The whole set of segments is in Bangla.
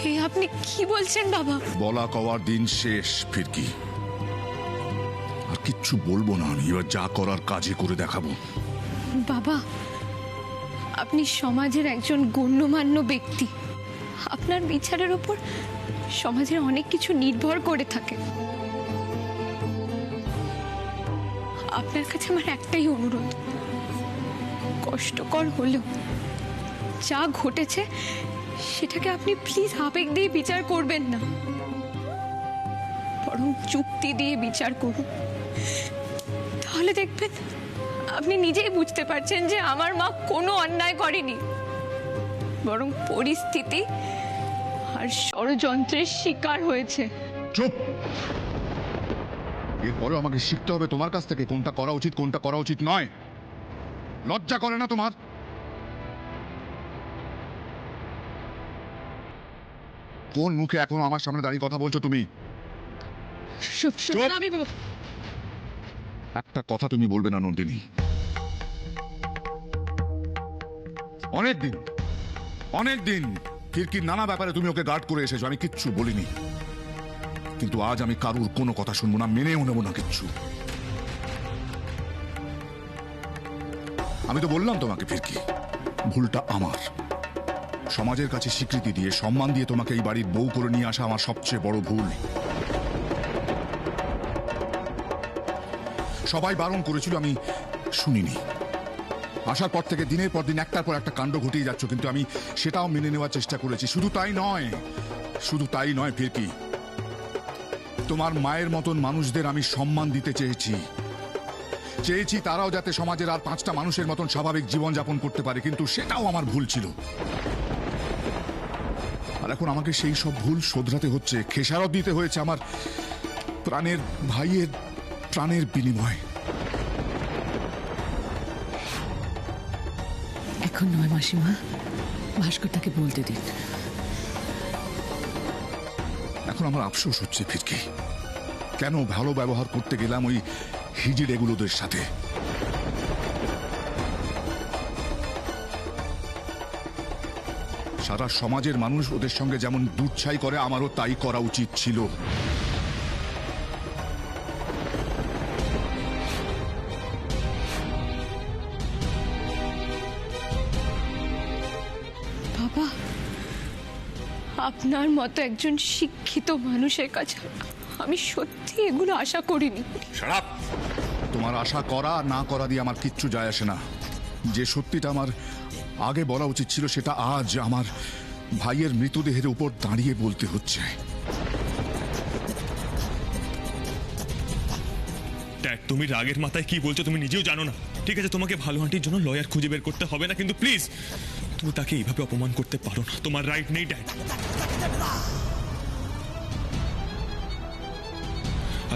হে আপনি কি বলছেন বাবা? বলা কওয়ার দিন শেষ ফিরকি। আর কিচ্ছু বলবো না আমি, এবার যা করার কাজে করে দেখাবো। বাবা, আপনি সমাজের একজন গণ্যমান্য ব্যক্তি। আপনার বিচারের উপর সমাজের অনেক কিছু নির্ভর করে থাকে। আপনার কাছে আমার একটাই অনুরোধ, কষ্টকর হলেও যা ঘটেছে সেটাকে আপনি প্লিজ আবেগ দিয়ে বিচার করবেন না, বরং যুক্তি দিয়ে বিচার করুন। তাহলে দেখবেন আপনি নিজেই বুঝতে পারছেন যে আমার মা কোনো অন্যায় করেনি, বরং পরিস্থিতি আর ষড়যন্ত্রের শিকার হয়েছে। চুপ! এরপরে আমাকে শিখতে হবে তোমার কাছ থেকে কোনটা করা উচিত কোনটা করা উচিত নয়। লজ্জা করে না তোমার? কোন মুখে এখন আমার সামনে দাঁড়িয়ে কথা বলছো তুমি? একটা কথা তুমি বলবে না নন্দিনী। অনেকদিন ফিরকির নানা ব্যাপারে তুমি ওকে গার্ড করে এসেছো, আমি কিচ্ছু বলিনি। কিন্তু আজ আমি কারুর কোনো কথা শুনবো না, মেনেও নেবো না কিচ্ছু। আমি তো বললাম তোমাকে ফিরকি, ভুলটা আমার। সমাজের কাছে স্বীকৃতি দিয়ে সম্মান দিয়ে তোমাকে এই বাড়ির বউ করে নিয়ে আসা আমার সবচেয়ে বড় ভুল। সবাই বারণ করেছিল, আমি শুনিনি। আসার পর থেকে দিনের পর দিন একটার পর একটা কাণ্ড ঘটিয়ে যাচ্ছ, কিন্তু আমি সেটাও মেনে নেওয়ার চেষ্টা করেছি। শুধু তাই নয় ফিরকি, তোমার মায়ের মতন মানুষদের আমি সম্মান দিতে চেয়েছি তারাও যাতে সমাজের আর 5টা মানুষের মতন স্বাভাবিক জীবন যাপন করতে পারে, কিন্তু সেটাও আমার ভুল ছিল। আর এখন আমাকে সেই সব ভুল শোধরাতে হচ্ছে, খেসারত দিতে হয়েছে আমার প্রাণের ভাইয়ের প্রাণের বিনিময়। এখন নয় মাসিমা, ভাস্কর তাকে বলতে দিন। এখন আমার আফসোস হচ্ছে ফিরকি, কেন ভালো ব্যবহার করতে গেলাম ওই হিজিড় এগুলোদের সাথে। সারা সমাজের মানুষ ওদের সঙ্গে যেমন দুচ্ছাই করে, আমারও তাই করা উচিত ছিল। বাবা, আপনার মতো একজন শিক্ষিত মানুষের কাছে আমি সত্যি এগুলো আশা করিনি। Shut up! তোমার আশা করা না করা দিয়ে আমার কিচ্ছু যায় আসে না। যে সত্যিটা আমার আগে বলা উচিত ছিল সেটা আজ আমার ভাইয়ের মৃতদেহের উপর দাঁড়িয়ে বলতে হচ্ছে। ড্যাড, তুমি রাগের মাথায় কি বলছো তুমি নিজেও জানো না। ঠিক আছে, তোমাকে ভালো আন্টির জন্য লয়ার খুঁজে বের করতে হবে না, কিন্তু প্লিজ তুমি তাকে এইভাবে অপমান করতে পারো না। তোমার রাইট নেই ড্যাড।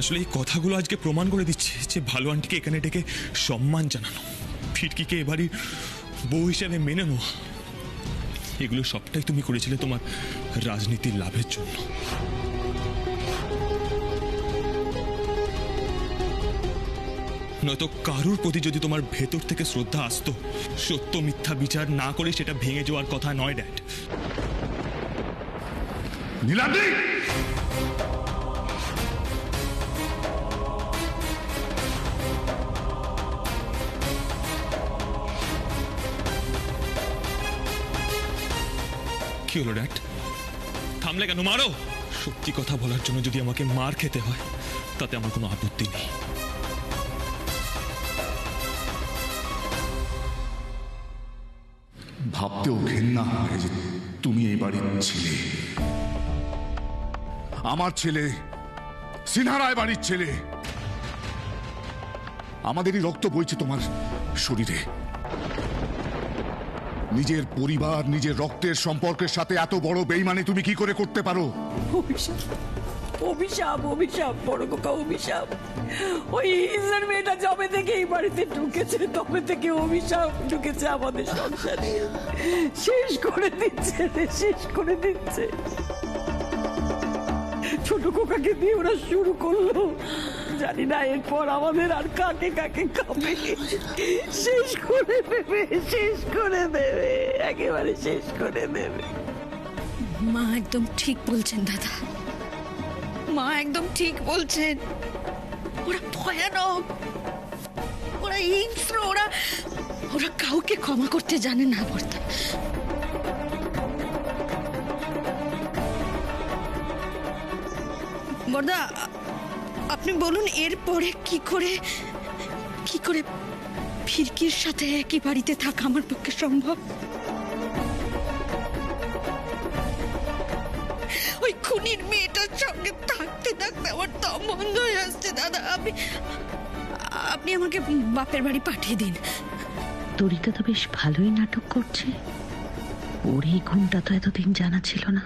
আসলে এই কথাগুলো আজকে প্রমাণ করে দিচ্ছে যে ভালো আন্টিকে এখানে ডেকে সম্মান জানানো, ফিরকিকে এবারই বউ হিসেবে মেনে নেওয়া, এগুলো সবটাই তুমি করেছিলে তোমার রাজনীতির লাভের জন্য। নয়তো কারুর প্রতি যদি তোমার ভেতর থেকে শ্রদ্ধা আসতো, সত্য মিথ্যা বিচার না করে সেটা ভেঙে যাওয়ার কথা নয় ড্যাড। নীলাদ্রি! কি হলো ড্যাড? থামলে কেন? মারো! সত্যি কথা বলার জন্য যদি আমাকে মার খেতে হয় তাতে আমার কোনো আপত্তি নেই। ভাবতেও ঘেন্না হয় যে তুমি এই বাড়ির ছেলে, আমার ছেলে, সিনহা রায় বাড়ির ছেলে। আমাদেরই রক্ত বইছে তোমার শরীরে। নিজের পরিবার, নিজের রক্তের সম্পর্কের সাথে এত বড় বেইমানি তুমি কি করে করতে পারো? অভিশাপ, অভিশাপ, অভিশাপ, বড় কোকা অভিশাপ। ওই ইজার মেয়েটা যবে থেকে এই বাড়িতে ঢুকেছে তবে থেকে অভিশাপ ঢুকেছে আমাদের সংসারে। শেষ করে দিচ্ছে রে, শেষ করে দিচ্ছে। ছোট কোকাকে দিয়ে ওরা শুরু করলো, জানি না এরপর আমাদের আর কাকে কাকে খাবে। শেষ করে দেবে, শেষ করে দেবে, একেবারে শেষ করে দেবে। মা একদম ঠিক বলছেন দাদা, মা একদম ঠিক বলছেন। ওরা ভয়ানক, ওরা হিংস্র, ওরা ওরা কাউকে ক্ষমা করতে জানে না বর্তা। বর্দা আপনি বলুন এরপরে কি করে ফিরকির সাথে একই বাড়িতে থাকা আমার পক্ষে সম্ভব? ওই খুনির মেয়েটার সঙ্গে থাকতে থাকতে আমার দম বন্ধ হয়ে আসছে দাদা। আপনি আমাকে বাপের বাড়ি পাঠিয়ে দিন। তরিতা তো বেশ ভালোই নাটক করছে, ওর এই ঘুমটা তো এতদিন জানা ছিল না।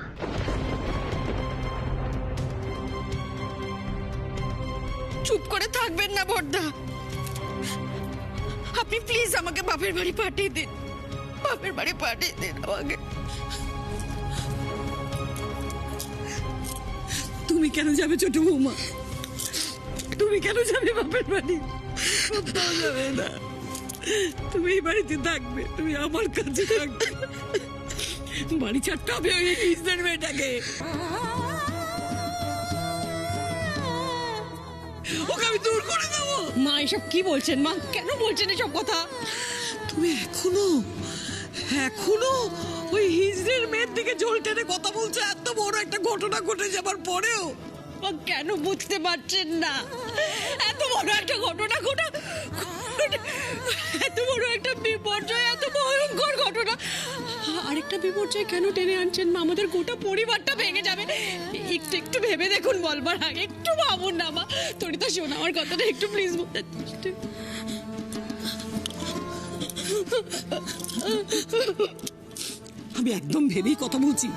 চুপ করে থাকবেন না বর্দা, আপনি প্লিজ আমাকে বাপের বাড়ি পাঠিয়ে দিন, বাপের বাড়ি পাঠিয়ে দিন আমাকে। তুমি কেন যাবে ছোট বৌমা? তুমি কেন যাবে বাপের বাড়ি? কোথাও যাবে না, তুমি এই বাড়িতে থাকবে, তুমি আমার কাছে থাকবে। বাড়ি ছাড়তে হবে ওই ইসরার মেয়েটাকে। ওকে আমি দূর করে দেবো। মা এসব কি বলছেন? মা কেন বলছেন এসব কথা? তুমি এখনো ওই হিজড়ের মেয়ের দিকে জল টেনে কথা বলছো, এত বড় একটা ঘটনা ঘটে যাবার পরেও কেন বুঝতে পারছেন না? এত বড় একটা ঘটনা এত বড় একটা বিপর্যয়, এত ভয়ঙ্কর ঘটনা, আরেকটা বিপর্যয় কেন টেনে আনছেন? মা আমাদের গোটা পরিবারটা ভেঙে যাবে। একটু একটু ভেবে দেখুন, বলবার আগে একটু ভাবুন না মা। তরিতা শোন আমার কথাটা একটু প্লিজ। আমি একদম ভেবেই কথা বলছি,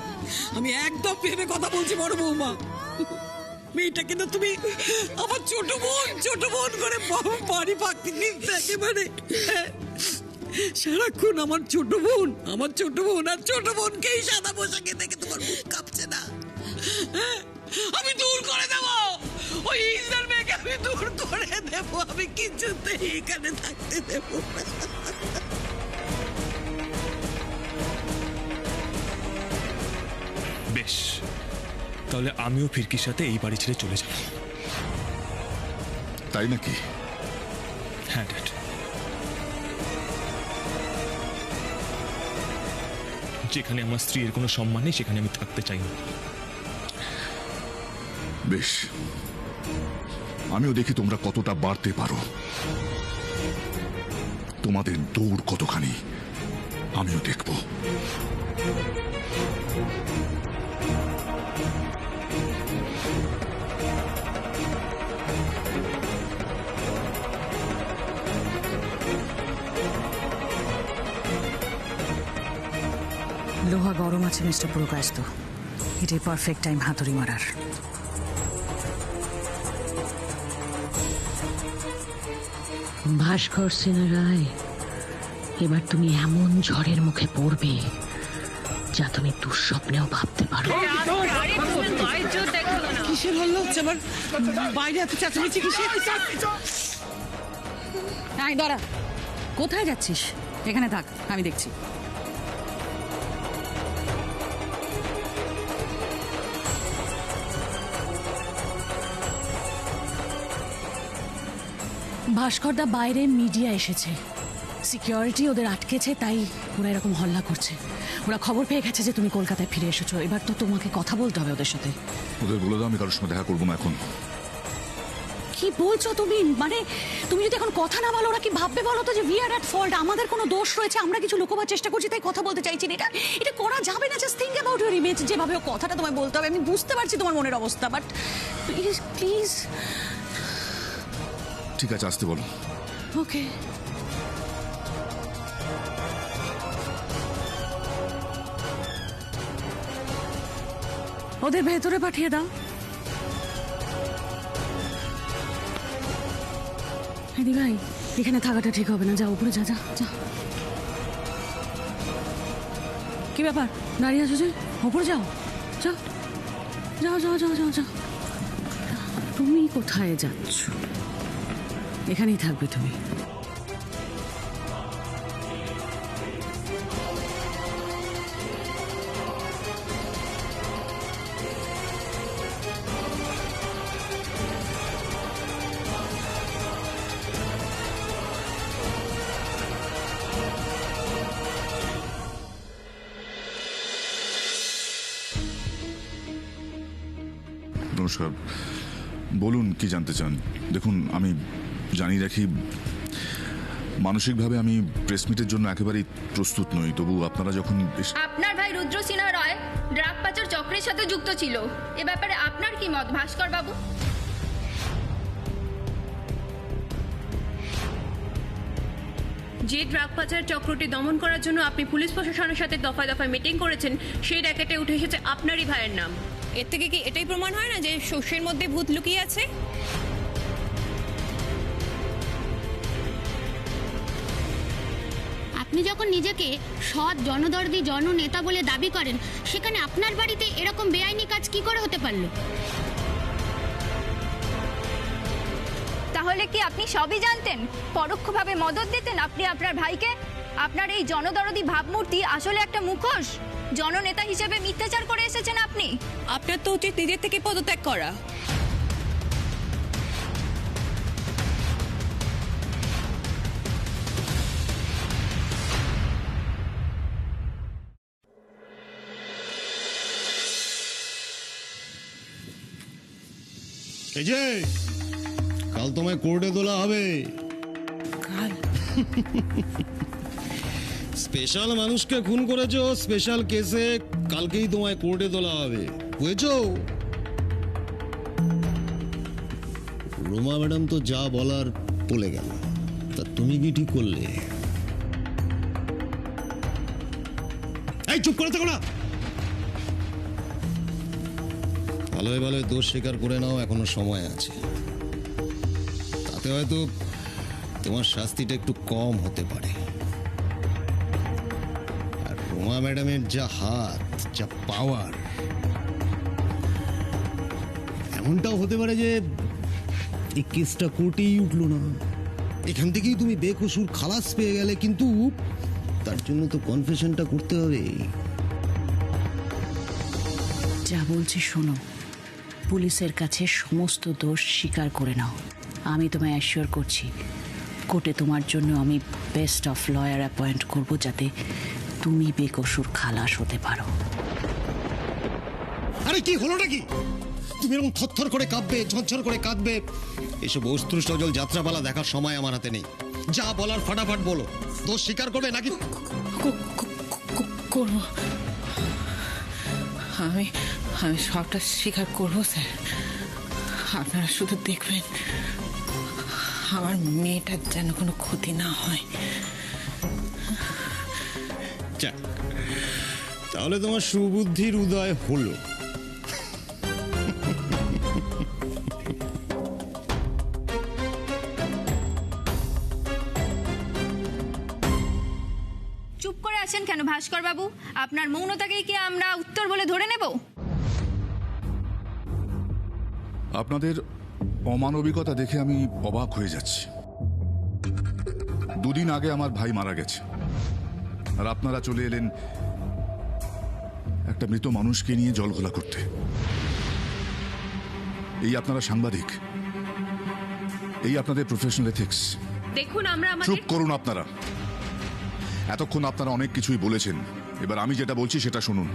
আমি একদম ভেবে কথা বলছি বড় বৌমা। মেয়েটা কিন্তু তুমি আমার ছোট বোন করে বাড়ি পাকতে কিন্তু একেবারে সারাক্ষণ আমার ছোট বোন আর ছোট বোনকেই সাদা পোশাকে দেখে তোমার মুখ কাঁপছে না? আমি দূর করে দেব ওই ইসরার মেয়েকে, আমি দূর করে দেব, আমি কিছুতেই এখানে থাকতে দেব না। বেশ, তাহলে আমিও ফিরকির সাথে এই বাড়ি ছেড়ে চলে যাব। তাই নাকি? হ্যাঁ ড্যাড। যেখানে আমার স্ত্রীর কোনো সম্মান নেই সেখানে আমি থাকতে চাই না। বেশ, আমিও দেখি তোমরা কতটা বাড়তে পারো, তোমাদের দৌড় কতখানি আমিও দেখবো। লোহা গরম আছে মিস্টার প্রকাশত, এটাই পারফেক্ট টাইম হাতুড়ি মারার। ভাস্কর সিনহা রায়, এবার তুমি এমন ঝড়ের মুখে পড়বে যা তুমি দুঃস্বপ্নেও ভাবতে পারো। কিসের হল্লা হচ্ছে আবার? বাইরে এত চেঁচামেচি কিসের? আয় দাঁড়া, কোথায় যাচ্ছিস? এখানে থাক, আমি দেখছি। ভাস্করদা বাইরে মিডিয়া এসেছে, সিকিউরিটি ওদের আটকেছে, তাই ওরা এরকম হল্লা করছে। ওরা খবর পেয়ে গেছে যে তুমি কলকাতায় ফিরে এসেছো, এবার তো তোমাকে কথা বলতে হবে ওদের সাথে। ওদের বলে দাও আমি কারোর সঙ্গে দেখা করবো না এখন। কি বলছো তুমি? মানে তুমি যদি এখন কথা না বলো ওরা কি ভাববে বলো তো, যে উই আর এট ফল্ট, আমাদের কোনো দোষ রয়েছে, আমরা কিছু লুকোবার চেষ্টা করছি তাই কথা বলতে চাইছি না। এটা করা যাবে না। Just think about your image. যেভাবে ও কথাটা তোমায় বলতে হবে, আমি বুঝতে পারছি তোমার মনের অবস্থা, বাট প্লিজ প্লিজ। ঠিক আছে, আসতে বলো। ওকে। ওদের ভেতরে পাঠিয়ে দাও। দিদি ভাই, এখানে থাকাটা ঠিক হবে না, যা উপরে যা যা যা। কি ব্যাপার দাঁড়িয়ে আছো যে? উপরে যাও, যাও যাও যাও যাও যাও যাও। তুমি কোথায় যাচ্ছ? এখানেই থাকবে তুমি। নমস্কার, বলুন কি জানতে চান? দেখুন, আমি জানিয়ে রাখি, মানসিকভাবে আমি প্রেস মিটের জন্য একেবারেই প্রস্তুত নই। তবু আপনারা যখন আপনার ভাই রুদ্র সিনহা রয় ড্রাগ পাচার চক্রের সাথে যুক্ত ছিল, এ ব্যাপারে আপনার কি মত ভাস্কর বাবু? যে ড্রাগ পাচার চক্রটি দমন করার জন্য আপনি পুলিশ প্রশাসনের সাথে দফায় দফায় মিটিং করেছেন, সেই র্যাকেটে উঠে এসেছে আপনারই ভাইয়ের নাম। এর থেকে কি এটাই প্রমাণ হয় না যে শস্যের মধ্যে ভূত লুকিয়ে আছে? আপনি যখন নিজেকে সৎ জনদরদি জননেতা বলে দাবি করেন, সেখানে আপনার বাড়িতে এরকম বেআইনি কাজ কি করে হতে পারলো? তাহলে কি আপনি সবই জানতেন? পরোক্ষভাবে মদত দিতেন আপনি আপনার ভাইকে? আপনার এই জনদরদি ভাবমূর্তি আসলে একটা মুখোশ। জননেতা হিসেবে মিথ্যাচার করে এসেছেন আপনি। আপনার তো উচিত নিজের থেকে পদত্যাগ করা। এই যে কাল তোমায় কোর্টে তোলা হবে। কাল? স্পেশাল মানুষকে খুন করেছো, স্পেশাল কেসে কালকেই তোমায় কোর্টে তোলা হবে, বুঝেছো? রোমা ম্যাডাম তো যা বলার বলে গেল, তা তুমি কি ঠিক করলে? এই চুপ করে থাকো না। ভালোই ভালোই দোষ স্বীকার করে নাও, এখনো সময় আছে। তাতে হয়তো তোমার শাস্তিটা একটু কম হতে পারে। আর রোমা ম্যাডামের যা হাত, যা পাওয়ার, এমনটাও হতে পারে যে এই কেসটা কোর্টেই উঠলো না, এখান থেকেই তুমি বেকসুর খালাস পেয়ে গেলে। কিন্তু তার জন্য তো কনফেশনটা করতে হবে। যা বলছি শোনো, পুলিশের কাছে সমস্ত দোষ স্বীকার করে নাও। আমি তোমায় অ্যাসিওর করছি, কোর্টে তোমার জন্য আমি বেস্ট অফ লয়ার অ্যাপয়েন্ট করব, যাতে তুমি বেকসুর খালাস হতে পারো। আরে কি হলোটা কি? তুমি এরকম থরথর করে কাঁপবে, ঝরঝর করে কাঁদবে, এসব অস্ত্র সজল যাত্রাপালা দেখার সময় আমার হাতে নেই। যা বলার ফাটাফাট বলো। দোষ স্বীকার করবে নাকি? করব। আমি সবটা স্বীকার করবো স্যার। আপনারা শুধু দেখবেন আমার মেয়েটার যেন কোনো ক্ষতি না হয়। যাক, তাহলে তোমার সুবুদ্ধির উদয় হলো। চুপ করে আছেন কেন ভাস্কর বাবু? আপনার মৌনতাকেই কি আমরা উত্তর বলে ধরে নেব? আপনাদের অমানবিকতা দেখে আমি অবাক হয়ে যাচ্ছি। দুদিন আগে আমার ভাই মারা গেছে, আর আপনারা চলে এলেন একটা মৃত মানুষকে নিয়ে জলঘোলা করতে। এই আপনারা সাংবাদিক, এই আপনাদের প্রফেশনাল এথিক্স। দেখুন, আমরা চুপ করুন আপনারা। এতক্ষণ আপনারা অনেক কিছুই বলেছেন, এবার আমি যেটা বলছি সেটা শুনুন।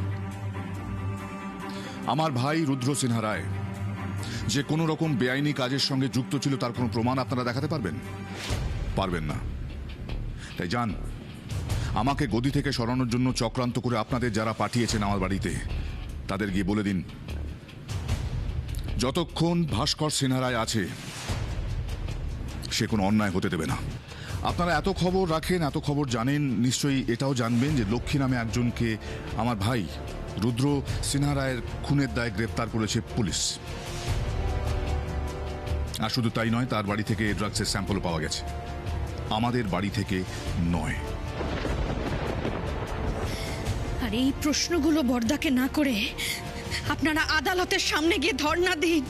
আমার ভাই রুদ্র সিনহা রায় যে কোনো রকম বেআইনি কাজের সঙ্গে যুক্ত ছিল, তার কোনো প্রমাণ আপনারা দেখাতে পারবেন? পারবেন না। তাই যান, আমাকে গদি থেকে সরানোর জন্য চক্রান্ত করে আপনাদের যারা পাঠিয়েছেন আমার বাড়িতে, তাদের গিয়ে বলে দিন, যতক্ষণ ভাস্কর সিনহা রায় আছে সে কোনো অন্যায় হতে দেবে না। আপনারা এত খবর রাখেন, এত খবর জানেন, নিশ্চয়ই এটাও জানবেন যে লক্ষ্মী নামে একজনকে আমার ভাই রুদ্র সিনহা রায়ের খুনের দায়ে গ্রেপ্তার করেছে পুলিশ। আর শুধু তাই নয়, তার বাড়ি থেকে ড্রাগসের স্যাম্পল পাওয়া গেছে, আমাদের বাড়ি থেকে নয়। আর এই প্রশ্নগুলো বর্দাকে না করে আপনারা আদালতের সামনে গিয়ে ধর্ণা দিন,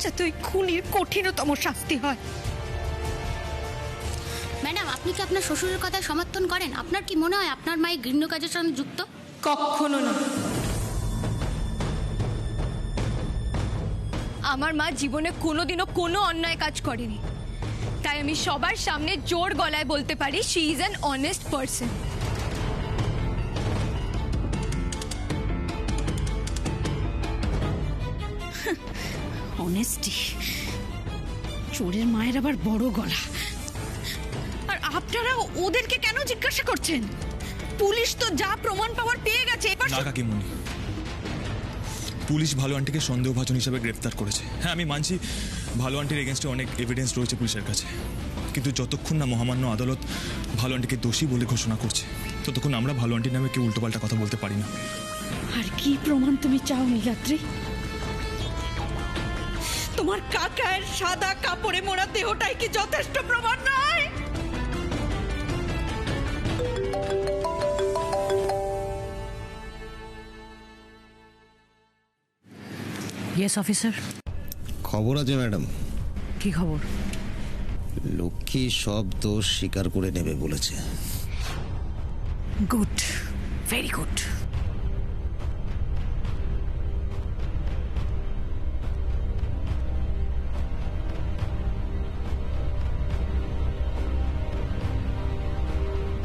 যাতে ওই খুনির কঠিনতম শাস্তি হয়। ম্যাডাম, আপনি কি আপনার শ্বশুরের কথা সমর্থন করেন? আপনার কি মনে হয় আপনার মায়ের ঘৃণ্য কাজের সঙ্গে যুক্ত? কখনো না। আমার মা জীবনে কোনোদিনও কোনো অন্যায় কাজ করেনি, তাই আমি সবার সামনে জোর গলায় বলতে পারি, she is an honest person. Honesty, চোরের মায়ের আবার বড় গলা। আর আপনারা ওদেরকে কেন জিজ্ঞাসা করছেন? পুলিশ তো যা প্রমাণ পাওয়ার পেয়ে গেছে। এবার না কাকিমুনি, পুলিশ ভালো আন্টিকে সন্দেহভাজন হিসেবে গ্রেফতার করেছে। হ্যাঁ, আমি মানছি ভালো আন্টির এগেনস্টে অনেক এভিডেন্স রয়েছে পুলিশের কাছে, কিন্তু যতক্ষণ না মহামান্য আদালত ভালো আন্টিকে দোষী বলে ঘোষণা করছে ততক্ষণ আমরা ভালো আন্টির নামে কেউ উল্টোপাল্টা কথা বলতে পারি না। আর কি প্রমাণ তুমি চাও নীলাদ্রি? তোমার কাকার সাদা কাপড়ে মোড়া দেহটাই কি যথেষ্ট প্রমাণ নয়? Yes officer. খবর আছে ম্যাডাম। কি খবর? লক্ষ্মী সব দোষ স্বীকার করে নেবে বলেছে। Good, very good.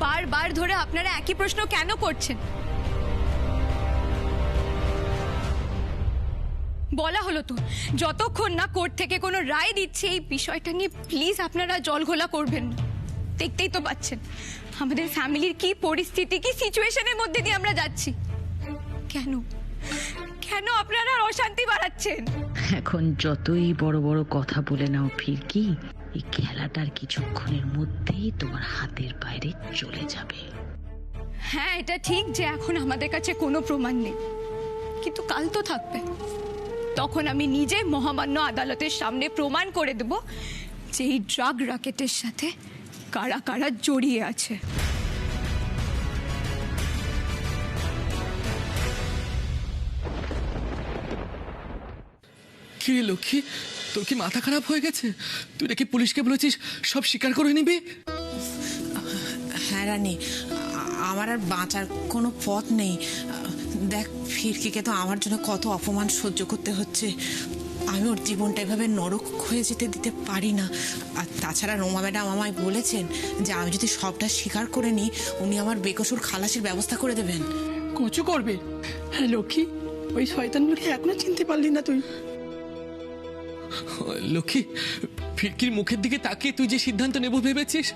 বারবার ধরে আপনারা একই প্রশ্ন কেন করছেন? বলা হলো তো, যতক্ষণ না কোর্ট থেকে কোনো রায় দিচ্ছে এই বিষয়টা নিয়ে প্লিজ আপনারা জলঘোলা করবেন না। দেখতেই তো পাচ্ছেন আমাদের ফ্যামিলির কি পরিস্থিতি, কি সিচুয়েশনের মধ্যে দিয়ে আমরা যাচ্ছি। কেন কেন আপনারা অশান্তি বাড়াচ্ছেন? এখন যতই বড় বড় কথা বলে নাও ফিরকি, এই খেলাটার কিছুক্ষণের মধ্যেই তোমার হাতের বাইরে চলে যাবে। হ্যাঁ, এটা ঠিক যে এখন আমাদের কাছে কোনো প্রমাণ নেই, কিন্তু কাল তো থাকবে। তখন আমি নিজে মহামান্য আদালতের সামনে প্রমাণ করে দেব যে এই ড্রাগ র্যাকেটের সাথে কারা কারা জড়িয়ে আছে। কি রে লক্ষ্মী, তোর কি মাথা খারাপ হয়ে গেছে? তুই নাকি পুলিশকে বলেছিস সব স্বীকার করে নিবি? হ্যাঁ রানী, আমার আর বাঁচার কোনো পথ নেই। দেখ, ফিরকিকে তো আমার জন্য কত অপমান সহ্য করতে হচ্ছে। আমি ওর জীবনটা এভাবে নরক হয়ে যেতে দিতে পারি না। আর তাছাড়া রোমা ম্যাডাম আমায় বলেছেন যে আমি যদি সবটা স্বীকার করে নিই উনি আমার বেকসুর খালাসির ব্যবস্থা করে দেবেন। কচু করবে? হ্যাঁ লক্ষ্মী, ওই শয়তানগুলোকে এখনো চিনতে পারলি না তুই? লক্ষ্মী, ফিরকির মুখের দিকে তাকিয়ে তুই যে সিদ্ধান্ত নেব ভেবেছিস,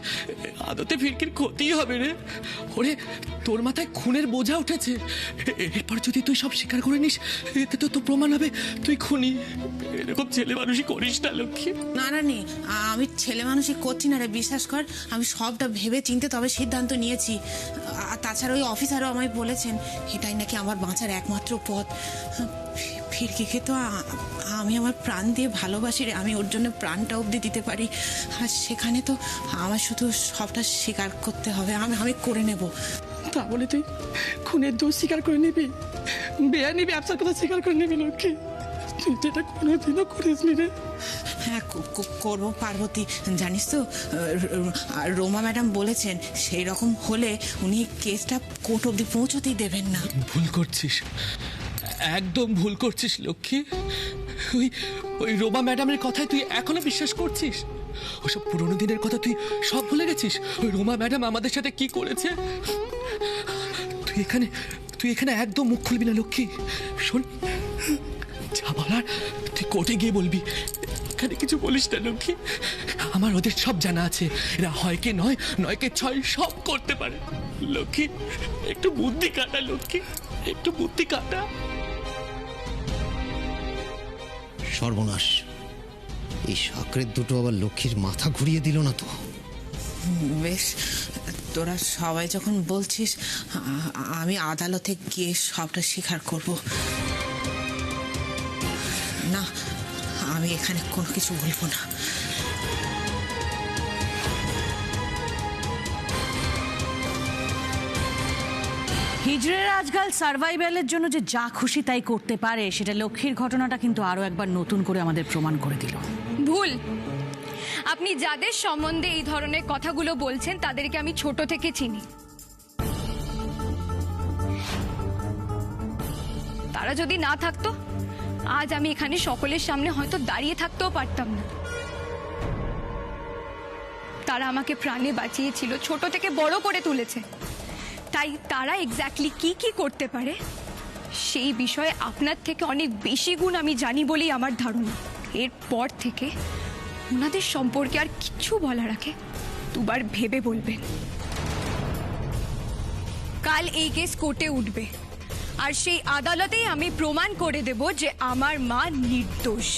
আদতে ফিরকির ক্ষতি হবে রে। ওরে, তোর মাথায় খুনের বোঝা উঠেছে। এরপর যদি তুই সব স্বীকার করে নিস এতে তো প্রমাণ হবে তুই খুনি। এরকম ছেলে মানুষই করিস না লক্ষ্মী। না রানী, আমি ছেলে মানুষই করছি না রে, বিশ্বাস কর। আমি সবটা ভেবে চিনতে তবে সিদ্ধান্ত নিয়েছি। আর তাছাড়া ওই অফিসারও আমায় বলেছেন এটাই নাকি আমার বাঁচার একমাত্র পথ। ফিরকিকে তো আমি আমার প্রাণ দিয়ে ভালোবাসি রে, আমি ওর জন্য প্রাণটা অবধি দিতে পারি। আর সেখানে তো আমার শুধু সবটা স্বীকার করতে হবে, আমি করে নেব। তা বলে তুই খুনের দোষ স্বীকার করে নিবি? বেআইনি ব্যবসার কথা স্বীকার করে নিবি লক্ষ্মী? তুই যেটা কোনোদিনও করিস নি রে। হ্যাঁ করবো পার্বতী। জানিস তো রোমা ম্যাডাম বলেছেন সেই রকম হলে উনি কেসটা কোর্ট অবধি পৌঁছতেই দেবেন না। ভুল করছিস, একদম ভুল করছিস লক্ষ্মী। ওই রোমা ম্যাডামের কথায় তুই এখনো বিশ্বাস করছিস? ওসব পুরোনো দিনের কথা তুই সব ভুলে গেছিস? ওই রোমা ম্যাডাম আমাদের সাথে কি করেছে তুই এখানে একদম মুখ খুলবি না লক্ষ্মী। শোন, যা বলার তুই কোর্টে গিয়ে বলবি, এখানে কিছু বলিস না লক্ষ্মী। আমার ওদের সব জানা আছে, এরা হয় কে নয়, নয় কে ছয়, সব করতে পারে। লক্ষ্মী, একটু বুদ্ধি কাটা লক্ষ্মী, একটু বুদ্ধি কাটা। সর্বনাশ, এই সাকরের দুটো আবার লক্ষ্মীর মাথা ঘুরিয়ে দিল না তো? বেশ, তোরা সবাই যখন বলছিস আমি আদালতে গিয়ে সবটা স্বীকার করব। না, আমি এখানে কোনো কিছু বলবো না। হিজড়েরা আজকাল সার্ভাইভালের জন্য যে যা খুশি তাই করতে পারে, সেটা লক্ষ্মীর ঘটনাটা কিন্তু আরো একবার নতুন করে আমাদের প্রমাণ করে দিল। ভুল। আপনি যাদের সম্বন্ধে এই ধরনের কথাগুলো বলছেন তাদেরকে আমি ছোট থেকে চিনি। তারা যদি না থাকতো আজ আমি এখানে সকলের সামনে হয়তো দাঁড়িয়ে থাকতেও পারতাম না। তারা আমাকে প্রাণে বাঁচিয়েছিল, ছোট থেকে বড় করে তুলেছে। তাই তারা এক্স্যাক্টলি কি কি করতে পারে সেই বিষয়ে আপনার থেকে অনেক বেশি গুণ আমি জানি বলেই আমার ধারণা। এরপর থেকে ওনাদের সম্পর্কে আর কিছু বলার আগে দুবার ভেবে বলবেন। কাল এই কেস কোর্টে উঠবে, আর সেই আদালতেই আমি প্রমাণ করে দেব যে আমার মা নির্দোষ।